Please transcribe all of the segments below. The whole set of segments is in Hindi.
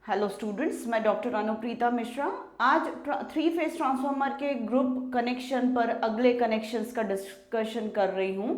हेलो स्टूडेंट्स, मैं डॉक्टर अनुप्रीता मिश्रा आज थ्री फेज ट्रांसफार्मर के ग्रुप कनेक्शन पर अगले कनेक्शंस का डिस्कशन कर रही हूँ।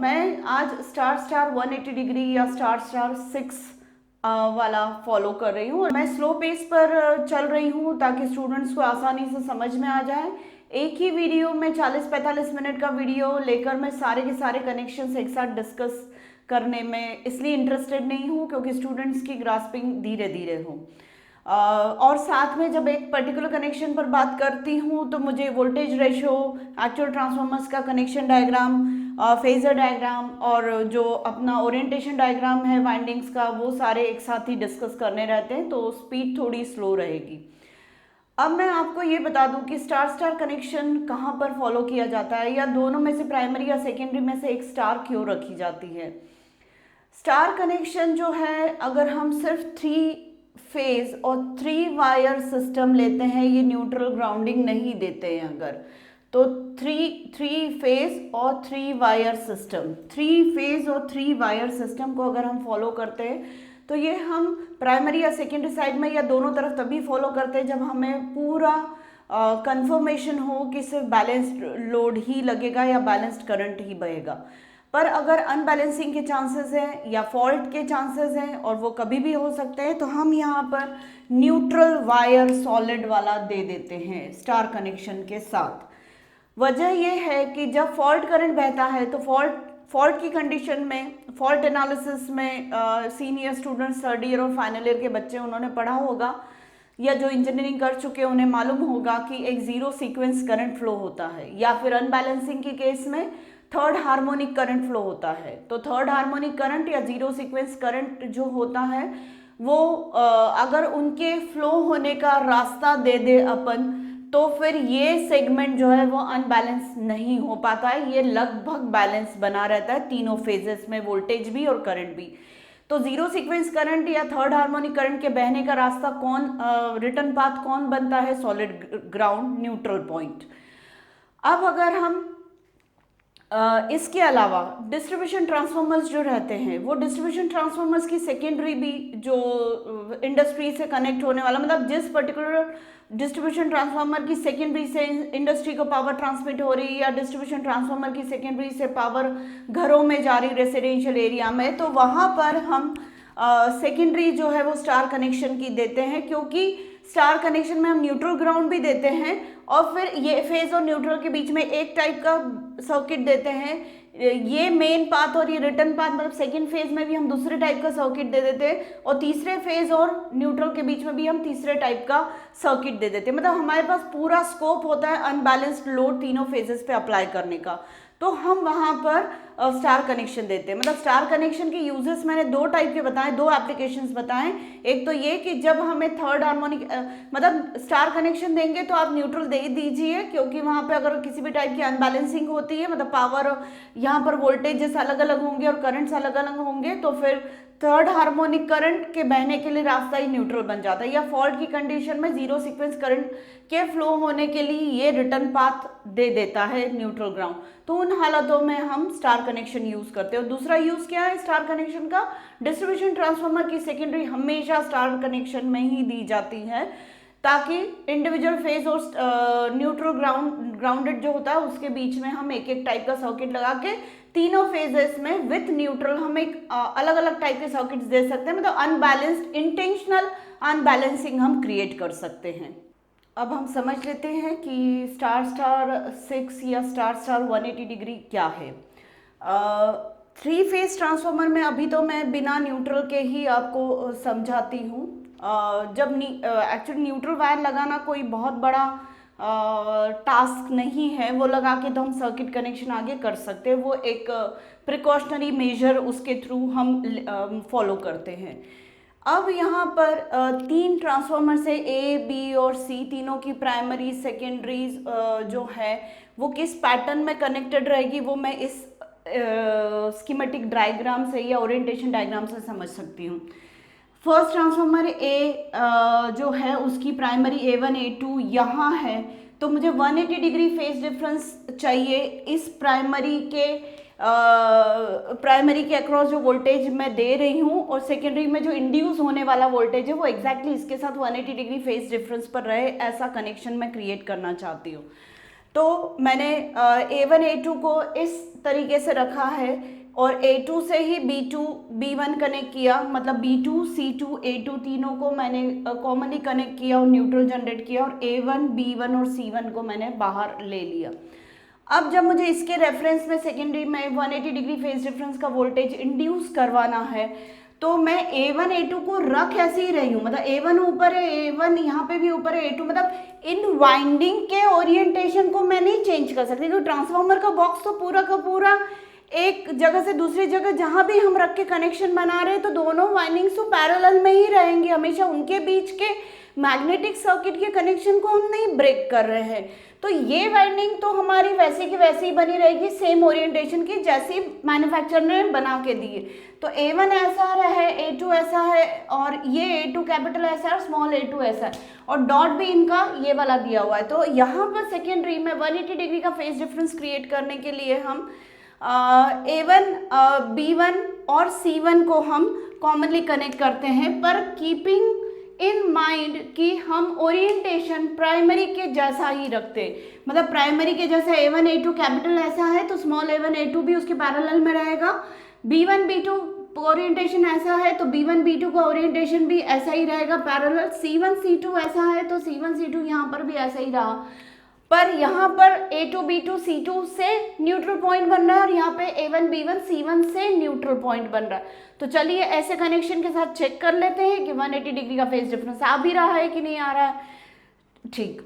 मैं आज स्टार स्टार 180 डिग्री या स्टार स्टार 6 वाला फॉलो कर रही हूँ। मैं स्लो पेस पर चल रही हूँ ताकि स्टूडेंट्स को आसानी से समझ में आ जाए। एक ही वीडियो में 40-45 मिनट का वीडियो लेकर मैं सारे के सारे कनेक्शंस एक साथ डिस्कस करने में इसलिए इंटरेस्टेड नहीं हूँ क्योंकि स्टूडेंट्स की ग्रास्पिंग धीरे धीरे हो। और साथ में जब एक पर्टिकुलर कनेक्शन पर बात करती हूँ तो मुझे वोल्टेज रेशो, एक्चुअल ट्रांसफार्मर्स का कनेक्शन डायग्राम, फेजर डायग्राम और जो अपना ओरिएंटेशन डायग्राम है वाइंडिंग्स का, वो सारे एक साथ ही डिस्कस करने रहते हैं, तो स्पीड थोड़ी स्लो रहेगी। अब मैं आपको ये बता दूं कि स्टार स्टार कनेक्शन कहाँ पर फॉलो किया जाता है, या दोनों में से प्राइमरी या सेकेंडरी में से एक स्टार क्यों रखी जाती है। स्टार कनेक्शन जो है, अगर हम सिर्फ 3 फेज और 3 वायर सिस्टम लेते हैं, ये न्यूट्रल ग्राउंडिंग नहीं देते हैं अगर, तो थ्री फेज और 3 वायर सिस्टम, 3 फेज और 3 वायर सिस्टम को अगर हम फॉलो करते हैं तो ये हम प्राइमरी या सेकेंडरी साइड में या दोनों तरफ तभी फॉलो करते हैं जब हमें पूरा कंफर्मेशन हो कि सिर्फ बैलेंस्ड लोड ही लगेगा या बैलेंस्ड करंट ही बहेगा। पर अगर अनबैलेंसिंग के चांसेस हैं या फॉल्ट के चांसेस हैं, और वो कभी भी हो सकते हैं, तो हम यहाँ पर न्यूट्रल वायर सॉलिड वाला दे देते हैं स्टार कनेक्शन के साथ। वजह यह है कि जब फॉल्ट करंट बहता है तो फॉल्ट की कंडीशन में, फॉल्ट एनालिसिस में सीनियर स्टूडेंट्स, थर्ड ईयर और फाइनल ईयर के बच्चे, उन्होंने पढ़ा होगा या जो इंजीनियरिंग कर चुके उन्हें मालूम होगा कि एक जीरो सीक्वेंस करंट फ्लो होता है, या फिर अनबैलेंसिंग के केस में थर्ड हार्मोनिक करंट फ्लो होता है। तो थर्ड हार्मोनिक करंट या जीरो सीक्वेंस करंट जो होता है वो अगर उनके फ्लो होने का रास्ता दे दे अपन, तो फिर ये सेगमेंट जो है वो अनबैलेंस नहीं हो पाता है, ये लगभग बैलेंस बना रहता है तीनों फेजेस में, वोल्टेज भी और करंट भी। तो जीरो सीक्वेंस करंट या थर्ड हार्मोनिक करंट के बहने का रास्ता कौन, रिटर्न पाथ कौन बनता है? Solid ground, neutral point. अब अगर हम इसके अलावा डिस्ट्रीब्यूशन ट्रांसफार्मर्स जो रहते हैं, वो डिस्ट्रीब्यूशन ट्रांसफार्मर्स की सेकेंडरी भी जो इंडस्ट्री से कनेक्ट होने वाला, मतलब जिस पर्टिकुलर डिस्ट्रीब्यूशन ट्रांसफार्मर की सेकेंडरी से इंडस्ट्री को पावर ट्रांसमिट हो रही है, या डिस्ट्रीब्यूशन ट्रांसफार्मर की सेकेंडरी से पावर घरों में जा रही रेसिडेंशियल एरिया में, तो वहाँ पर हम सेकेंडरी जो है वो स्टार कनेक्शन की देते हैं, क्योंकि स्टार कनेक्शन में हम न्यूट्रल ग्राउंड भी देते हैं और फिर ये फेज और न्यूट्रल के बीच में एक टाइप का सर्किट देते हैं। ये मेन पाथ और ये रिटर्न पाथ, मतलब सेकंड फेज में भी हम दूसरे टाइप का सर्किट दे देते हैं, और तीसरे फेज और न्यूट्रल के बीच में भी हम तीसरे टाइप का सर्किट दे देते हैं। मतलब हमारे पास पूरा स्कोप होता है अनबैलेंस्ड लोड तीनों फेजेस पे अप्लाई करने का, तो हम वहाँ पर स्टार कनेक्शन देते हैं। मतलब स्टार कनेक्शन के यूजेस मैंने 2 टाइप के बताए, 2 एप्लीकेशंस बताएं। एक तो ये कि जब हमें थर्ड हार्मोनिक, मतलब स्टार कनेक्शन देंगे तो आप न्यूट्रल दे दीजिए, क्योंकि वहाँ पे अगर किसी भी टाइप की अनबैलेंसिंग होती है, मतलब पावर यहाँ पर वोल्टेजेस अलग अलग होंगे और करंट्स अलग अलग होंगे, तो फिर थर्ड हार्मोनिक करंट के बहने के लिए रास्ता ही न्यूट्रल बन जाता है, या फॉल्ट की कंडीशन में जीरो सीक्वेंस करंट के फ्लो होने के लिए ये रिटर्न पाथ दे देता है न्यूट्रल ग्राउंड। तो उन हालातों में हम स्टार कनेक्शन यूज करते हैं। और दूसरा यूज क्या है स्टार कनेक्शन का? डिस्ट्रीब्यूशन ट्रांसफार्मर की सेकेंडरी हमेशा स्टार कनेक्शन में ही दी जाती है, ताकि इंडिविजुअल फेज और न्यूट्रल ग्राउंडेड जो होता है उसके बीच में हम एक एक टाइप का सर्किट लगा के तीनों फेजेस में विथ न्यूट्रल हम एक अलग अलग टाइप के सर्किट्स दे सकते हैं। मतलब अनबैलेंस्ड, इंटेंशनल अनबैलेंसिंग हम क्रिएट कर सकते हैं। अब हम समझ लेते हैं कि स्टार स्टार 6 या स्टार स्टार 180 डिग्री क्या है। 3 फेज ट्रांसफार्मर में अभी तो मैं बिना न्यूट्रल के ही आपको समझाती हूँ। जब एक्चुअली न्यूट्रल वायर लगाना कोई बहुत बड़ा टास्क नहीं है, वो लगा के तो हम सर्किट कनेक्शन आगे कर सकते हैं, वो एक प्रिकॉशनरी मेजर उसके थ्रू हम फॉलो करते हैं। अब यहाँ पर 3 ट्रांसफार्मर से ए, बी और सी, तीनों की प्राइमरी सेकेंडरीज जो है वो किस पैटर्न में कनेक्टेड रहेगी, वो मैं इस स्कीमेटिक डायग्राम से या ओरिएंटेशन डायग्राम से समझ सकती हूँ। फर्स्ट ट्रांसफार्मर ए जो है उसकी प्राइमरी A1 A2 यहाँ है, तो मुझे 180 डिग्री फेज डिफरेंस चाहिए इस प्राइमरी के प्राइमरी के अक्रॉस जो वोल्टेज मैं दे रही हूँ और सेकेंडरी में जो इंड्यूस होने वाला वोल्टेज है वो एग्जैक्टली इसके साथ 180 डिग्री फेज डिफरेंस पर रहे, ऐसा कनेक्शन मैं क्रिएट करना चाहती हूँ। तो मैंने A1 A2 को इस तरीके से रखा है और A2 से ही B2 B1 कनेक्ट किया, मतलब B2 C2 A2 तीनों को मैंने कॉमनली कनेक्ट किया और न्यूट्रल जनरेट किया और A1 B1 और C1 को मैंने बाहर ले लिया। अब जब मुझे इसके रेफरेंस में सेकेंडरी में 180 डिग्री फेज डिफरेंस का वोल्टेज इंड्यूस करवाना है तो मैं A1 A2 को रख ऐसे ही रही हूँ, मतलब A1 ऊपर है, A1 यहाँ पे भी ऊपर है, A2 मतलब इन वाइंडिंग के ओरिएंटेशन को मैं नहीं चेंज कर सकती क्योंकि ट्रांसफार्मर का बॉक्स तो पूरा का पूरा एक जगह से दूसरी जगह जहाँ भी हम रख के कनेक्शन बना रहे हैं तो दोनों वाइंडिंग्स तो पैरेलल में ही रहेंगे हमेशा, उनके बीच के मैग्नेटिक सर्किट के कनेक्शन को हम नहीं ब्रेक कर रहे हैं। तो ये वाइंडिंग तो हमारी वैसे की वैसे ही बनी रहेगी, सेम ओरिएंटेशन की जैसी मैन्युफैक्चरर ने बना के दी है। तो A1 ऐसा है, A2 ऐसा है और ये A2 कैपिटल ऐसा है और स्मॉल A2 ऐसा है और डॉट भी इनका ये वाला दिया हुआ है। तो यहाँ पर सेकेंडरी में 180 डिग्री का फेज डिफरेंस क्रिएट करने के लिए हम A1 B1 और C1 को हम कॉमनली कनेक्ट करते हैं, पर कीपिंग इन माइंड कि हम ओरिएंटेशन प्राइमरी के जैसा ही रखते हैं, मतलब प्राइमरी के जैसे A1 A2 कैपिटल ऐसा है तो स्मॉल A1 A2 भी उसके पैरेलल में रहेगा, B1 B2 ओरिएंटेशन ऐसा है तो B1 B2 का ओरिएंटेशन भी ऐसा ही रहेगा पैरेलल, C1 C2 ऐसा है तो C1 C2 यहाँ पर भी ऐसा ही रहा, पर यहाँ पर A2 B2 C2 से न्यूट्रल पॉइंट बन रहा है और यहाँ पे A1 B1 C1 से न्यूट्रल पॉइंट बन रहा है। तो चलिए ऐसे कनेक्शन के साथ चेक कर लेते हैं कि 180 डिग्री का फेज डिफरेंस आ भी रहा है कि नहीं आ रहा है। ठीक,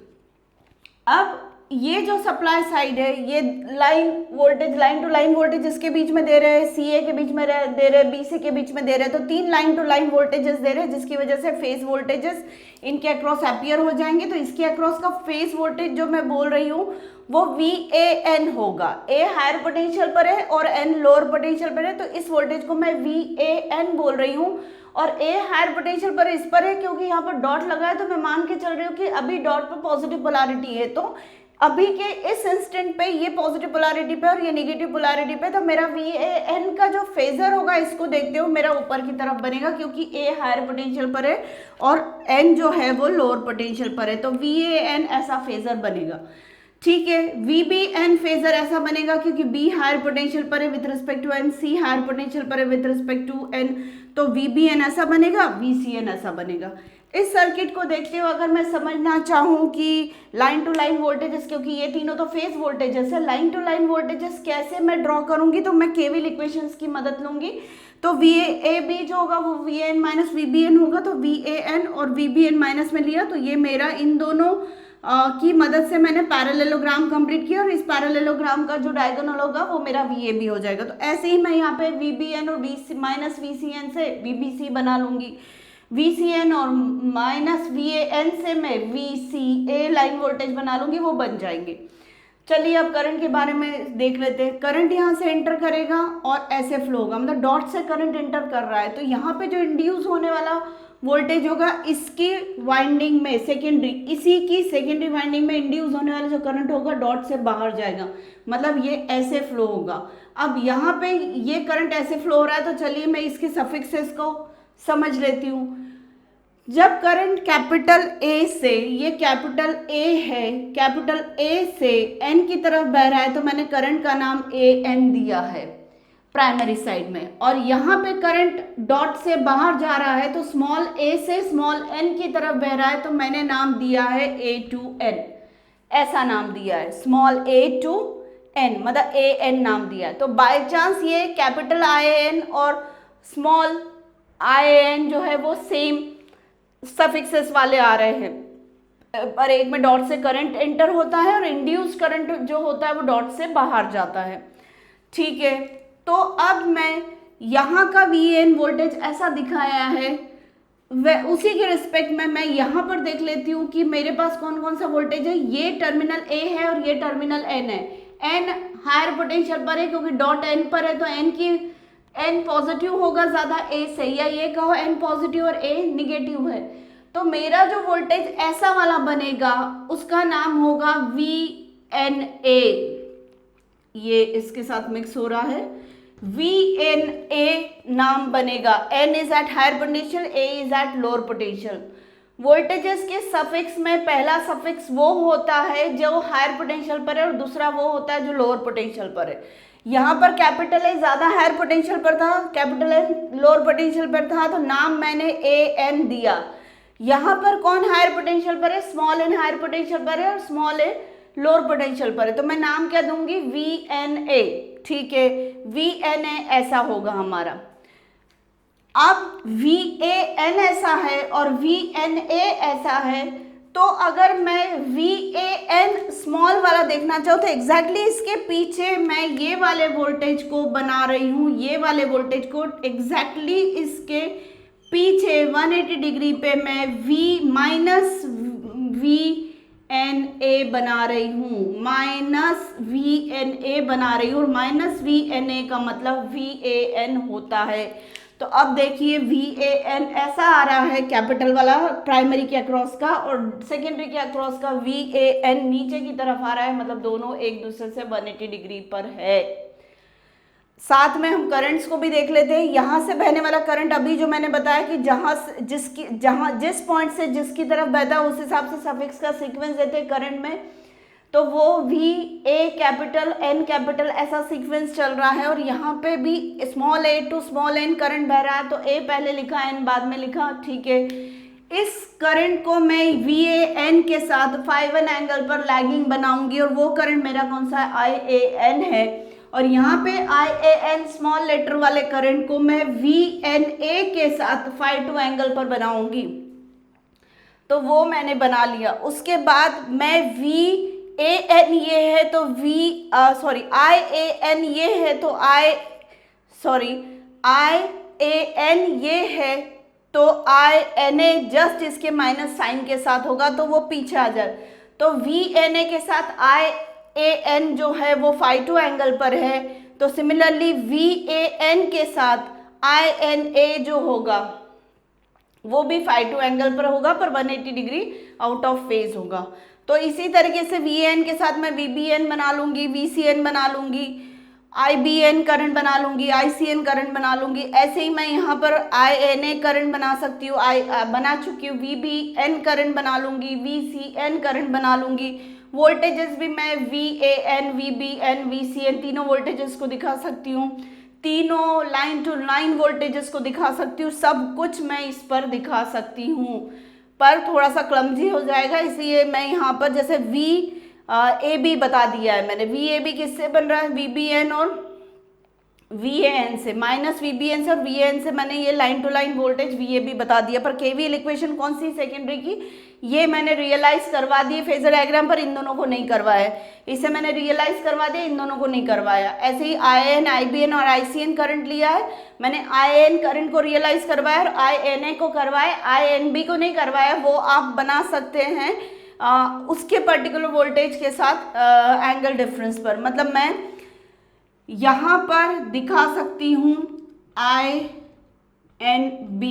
अब ये जो सप्लाई साइड है ये line voltage, line to line voltage इसके बीच में दे रहे हैं, CA के बीच में दे रहे हैं, BC के बीच में दे रहे हैं, तो 3 लाइन टू लाइन वोल्टेजेस दे रहे हैं जिसकी वजह से फेज वोल्टेजेस इनके अक्रॉस अपीयर हो जाएंगे। तो इसके अक्रॉस का फेज वोल्टेज जो मैं बोल रही हूँ वो VAN होगा, A हायर पोटेंशियल पर है और N लोअर पोटेंशियल पर है, तो इस वोल्टेज को मैं VAN बोल रही हूँ और A हायर पोटेंशियल पर इस पर है क्योंकि यहाँ पर डॉट लगा है तो मैं मान के चल रही हूँ कि अभी डॉट पर पॉजिटिव पोलैरिटी है, तो अभी के इस इंस्टेंट पे ये पॉजिटिव पोलैरिटी पे और ये नेगेटिव पोलैरिटी पे, तो मेरा VAN का जो फेजर होगा इसको देखते हो मेरा ऊपर की तरफ बनेगा क्योंकि A हायर पोटेंशियल पर है और N जो है वो लोअर पोटेंशियल पर है, तो VAN ऐसा फेजर बनेगा। ठीक है, VBN फेजर ऐसा बनेगा क्योंकि B हायर पोटेंशियल पर है with respect to N, C higher potential पर है विथ रिस्पेक्ट टू N, तो VBN ऐसा बनेगा, VCN ऐसा बनेगा। इस सर्किट को देखते हुए अगर मैं समझना चाहूँ कि लाइन टू लाइन वोल्टेजेस, क्योंकि ये तीनों तो फेज वोल्टेजेस है, लाइन टू लाइन वोल्टेजेस कैसे मैं ड्रॉ करूँगी, तो मैं केवीएल इक्वेशंस की मदद लूँगी। तो VAB जो होगा वो VAN माइनस VBN होगा, तो VAN और VBN माइनस में लिया तो ये मेरा इन दोनों की मदद से मैंने पैरेललोग्राम कंप्लीट किया और इस पैरेललोग्राम का जो डायगोनल होगा वो मेरा VAB हो जाएगा। तो ऐसे ही मैं यहाँ पे VBN और माइनस VCN से VBC बना लूँगी, VCN और माइनस VAN से मैं VCA लाइन वोल्टेज बना लूँगी, वो बन जाएंगे। चलिए अब करंट के बारे में देख लेते हैं। करंट यहाँ से एंटर करेगा और ऐसे फ्लो होगा, मतलब डॉट से करंट एंटर कर रहा है, तो यहाँ पे जो इंड्यूस होने वाला वोल्टेज होगा इसकी वाइंडिंग में सेकेंडरी, इसी की सेकेंडरी वाइंडिंग में इंड्यूस होने वाला जो करंट होगा डॉट से बाहर जाएगा, मतलब ये ऐसे फ्लो होगा। अब यहाँ पे ये करंट ऐसे फ्लो हो रहा है तो चलिए मैं इसके सफिक्सेस को समझ लेती हूँ। जब करंट कैपिटल A से, ये कैपिटल A है, कैपिटल A से N की तरफ बह रहा है तो मैंने करंट का नाम AN दिया है प्राइमरी साइड में, और यहाँ पे करंट डॉट से बाहर जा रहा है तो स्मॉल a से स्मॉल n की तरफ बह रहा है तो मैंने नाम दिया है A to N, ऐसा नाम दिया है, स्मॉल a to n मतलब AN नाम दिया है। तो बाय चांस ये कैपिटल IN और स्मॉल IN जो है वो सेम सफिक्सेस वाले आ रहे हैं, पर एक में डॉट से करंट एंटर होता है और इंड्यूस करंट जो होता है वो डॉट से बाहर जाता है। ठीक है, तो अब मैं यहाँ का VAN वोल्टेज ऐसा दिखाया है, वह उसी के रिस्पेक्ट में मैं यहाँ पर देख लेती हूँ कि मेरे पास कौन कौन सा वोल्टेज है। ये टर्मिनल A है और ये टर्मिनल N है। N हायर पोटेंशियल पर है क्योंकि डॉट N पर है, तो N पॉजिटिव होगा ज़्यादा A से, या ये कहो N पॉजिटिव और A निगेटिव है, तो मेरा जो वोल्टेज ऐसा वाला बनेगा उसका नाम होगा VNA। ये इसके साथ मिक्स हो रहा है, VNA नाम बनेगा। N is at higher potential, A is at lower potential. Voltages के सफिक्स में पहला सफिक्स वो होता है जो हायर पोटेंशियल पर है और दूसरा वो होता है जो लोअर पोटेंशियल पर है। यहाँ पर कैपिटल ए ज्यादा हायर पोटेंशियल पर था, कैपिटल एन लोअर पोटेंशियल पर था, तो नाम मैंने AN दिया। यहाँ पर कौन हायर पोटेंशियल पर है? स्मॉल एन हायर पोटेंशियल पर है और स्मॉल ए लोअर पोटेंशियल पर है, तो मैं नाम क्या दूंगी? VNA। ठीक है, VNA ऐसा होगा हमारा। अब VAN ऐसा है और VNA ऐसा है, तो अगर मैं VAN स्मॉल वाला देखना चाहूँ तो एग्जैक्टली इसके पीछे मैं ये वाले वोल्टेज को बना रही हूँ, ये वाले वोल्टेज को एग्जैक्टली इसके पीछे 180 डिग्री पे मैं VNA बना रही हूँ, -VNA बना रही हूँ, और -VNA का मतलब VAN होता है। तो अब देखिए VAN ऐसा आ रहा है कैपिटल वाला प्राइमरी के अक्रॉस का, और सेकेंडरी के अक्रॉस का VAN नीचे की तरफ आ रहा है, मतलब दोनों एक दूसरे से 180 डिग्री पर है। साथ में हम करंट्स को भी देख लेते हैं। यहाँ से बहने वाला करंट अभी जो मैंने बताया कि जिस पॉइंट से जिसकी तरफ बहता है उस हिसाब से सफिक्स का सीक्वेंस देते हैं करंट में, तो वो VA कैपिटल N कैपिटल ऐसा सीक्वेंस चल रहा है, और यहाँ पे भी small a to small n current बह रहा है, तो A पहले लिखा N बाद में लिखा। ठीक है, इस करंट को मैं VAN के साथ 5 एंगल पर लैगिंग बनाऊंगी, और वो करंट मेरा कौन सा है? IAN है। और यहाँ पे IAN स्मॉल लेटर वाले करंट को मैं VNA के साथ 5 एंगल पर बनाऊंगी, तो वो मैंने बना लिया। उसके बाद मैं VAN ये है तो IAN ये है तो IAN ये है तो INA जस्ट इसके माइनस साइन के साथ होगा, तो वो पीछे आ जाए। तो VNA के साथ IAN जो है वो 5 एंगल पर है, तो सिमिलरली VAN के साथ INA जो होगा वो भी 5 एंगल पर होगा, पर 180 डिग्री आउट ऑफ फेज होगा। तो इसी तरीके से VAN के साथ मैं VBN बना लूंगी, VCN बना लूंगी, IBN करंट बना लूंगी, ICN करंट बना लूंगी। ऐसे ही मैं यहाँ पर INA करंट बना सकती हूँ, बना चुकी हूँ। VBN करंट बना लूंगी, VCN करंट बना लूंगी। वोल्टेजेस भी मैं VAN, VBN, VCN तीनों वोल्टेजेस को दिखा सकती हूँ, तीनों लाइन टू लाइन वोल्टेजेस को दिखा सकती हूँ, सब कुछ मैं इस पर दिखा सकती हूँ, पर थोड़ा सा क्लमजी हो जाएगा, इसलिए मैं यहाँ पर जैसे VAB बता दिया है मैंने। VAB किससे बन रहा है? VBN और VAN से, -VBN से और VAN से मैंने ये line to line voltage VAB बता दिया। पर KVL इक्वेशन कौन सी सेकेंडरी की, ये मैंने रियलाइज करवा दी फेजर डायग्राम पर, इन दोनों को नहीं करवाया। इसे मैंने रियलाइज करवा दिया, इन दोनों को नहीं करवाया। ऐसे ही IAN, IBN और ICN करंट लिया है मैंने, IAN करंट को रियलाइज करवाया और INA को करवाया, INB को नहीं करवाया। वो आप बना सकते हैं उसके पर्टिकुलर वोल्टेज के साथ एंगल डिफरेंस पर। मतलब मैं यहाँ पर दिखा सकती हूँ INB,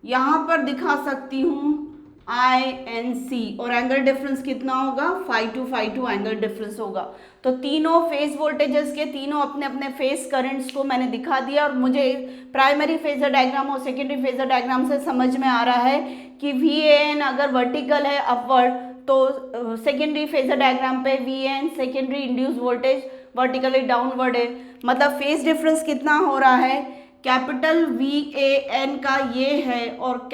यहाँ पर दिखा सकती हूँ INC, और एंगल डिफरेंस कितना होगा? 5 एंगल डिफरेंस होगा। तो तीनों फेज वोल्टेजेस के तीनों अपने अपने फेज करंट्स को मैंने दिखा दिया, और मुझे प्राइमरी फेजर डायग्राम और सेकेंडरी फेजर डायग्राम से समझ में आ रहा है कि VAN अगर वर्टिकल है अपवर्ड, तो सेकेंडरी फेजर डायग्राम पे VAN secondary induce voltage vertically downward है। मतलब फेज डिफरेंस कितना हो रहा है? कैपिटल VAN का ये है और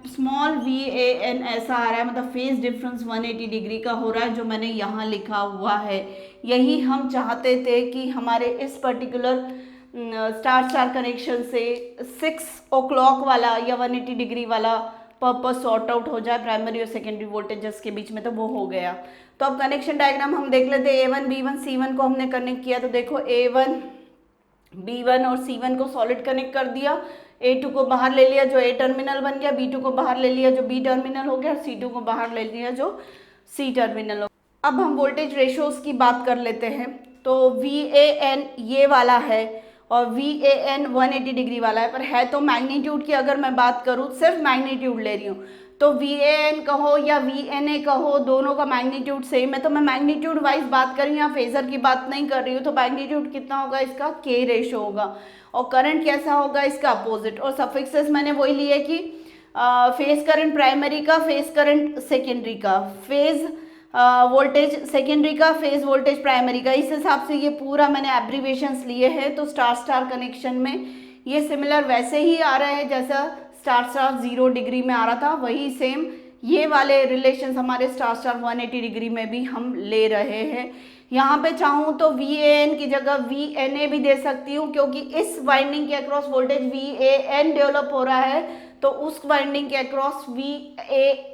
स्मॉल VAN ऐसा आ रहा है, मतलब फेज डिफरेंस 180 डिग्री का हो रहा है, जो मैंने यहाँ लिखा हुआ है। यही हम चाहते थे कि हमारे इस पर्टिकुलर स्टार स्टार कनेक्शन से 6 o'clock वाला या 180 डिग्री वाला पर्पस सॉर्ट आउट हो जाए प्राइमरी और सेकेंडरी वोल्टेजेस के बीच में, तो वो हो गया। तो अब कनेक्शन डायग्राम हम देख लेते हैं। A1, B1, C1 को हमने कनेक्ट किया, तो देखो A1, B1 और C1 को सॉलिड कनेक्ट कर दिया, A2 को बाहर ले लिया जो A टर्मिनल बन गया, B2 को बाहर ले लिया जो B टर्मिनल हो गया, C2 को बाहर ले लिया जो C टर्मिनल हो। अब हम वोल्टेज रेशियोज की बात कर लेते हैं। तो VAN ये वाला है और VAN 180 डिग्री वाला है, पर है तो मैग्नीट्यूड की अगर मैं बात करूँ, सिर्फ मैग्नीट्यूड ले रही हूँ, तो VAN कहो या VNA कहो, दोनों का मैग्नीट्यूड सेम है। तो मैं मैग्नीट्यूड वाइज बात कर रही हूँ, यहाँ फेजर की बात नहीं कर रही हूँ। तो मैग्नीट्यूड कितना होगा इसका, K रेशो होगा। और करंट कैसा होगा इसका, अपोजिट। और सफिक्सेस मैंने वही लिए कि फेज करंट प्राइमरी का, फेज करंट सेकेंडरी का, फेज वोल्टेज सेकेंडरी का, फेज वोल्टेज प्राइमरी का। इस हिसाब से ये पूरा मैंने एब्रीविएशंस लिए हैं। तो स्टार स्टार कनेक्शन में ये सिमिलर वैसे ही आ रहा है जैसा स्टार स्टार 0 डिग्री में आ रहा था, वही सेम ये वाले रिलेशंस हमारे स्टार स्टार 180 डिग्री में भी हम ले रहे हैं। यहाँ पे चाहूँ तो VAN की जगह VNA भी दे सकती हूँ, क्योंकि इस वाइंडिंग के अक्रॉस वोल्टेज VAN डेवलप हो रहा है, तो उस वाइंडिंग के अक्रॉस VAN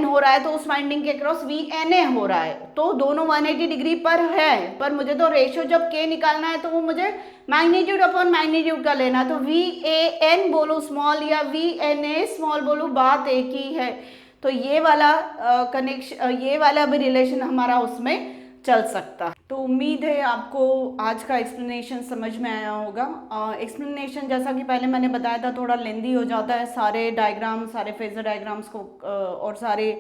हो रहा है, तो उस वाइंडिंग के अक्रॉस VNA हो रहा है। तो दोनों 180 डिग्री पर है, पर मुझे तो रेशियो जब K निकालना है तो वो मुझे मैग्नीट्यूड अपॉन मैग्नीट्यूड का लेना है। तो VAN बोलो स्मॉल या VNA स्मॉल बोलो, बात एक ही है। तो ये वाला कनेक्शन, ये वाला भी रिलेशन हमारा उसमें चल सकता है। तो उम्मीद है आपको आज का एक्सप्लेनेशन समझ में आया होगा। एक्सप्लेनेशन जैसा कि पहले मैंने बताया था थोड़ा लेंदी हो जाता है, सारे डायग्राम, सारे फेजर डायग्राम्स को और सारे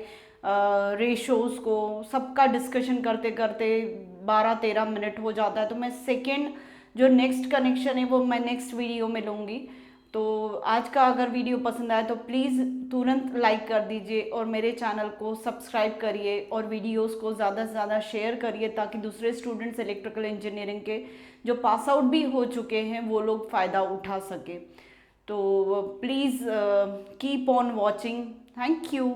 रेशोज़ को सबका डिस्कशन करते करते 12-13 मिनट हो जाता है। तो मैं सेकेंड जो नेक्स्ट कनेक्शन है वो मैं नेक्स्ट वीडियो में लूँगी। तो आज का अगर वीडियो पसंद आए तो प्लीज़ तुरंत लाइक कर दीजिए और मेरे चैनल को सब्सक्राइब करिए और वीडियोस को ज़्यादा से ज़्यादा शेयर करिए, ताकि दूसरे स्टूडेंट्स इलेक्ट्रिकल इंजीनियरिंग के जो पास आउट भी हो चुके हैं वो लोग फ़ायदा उठा सके। तो please keep on watching. Thank you.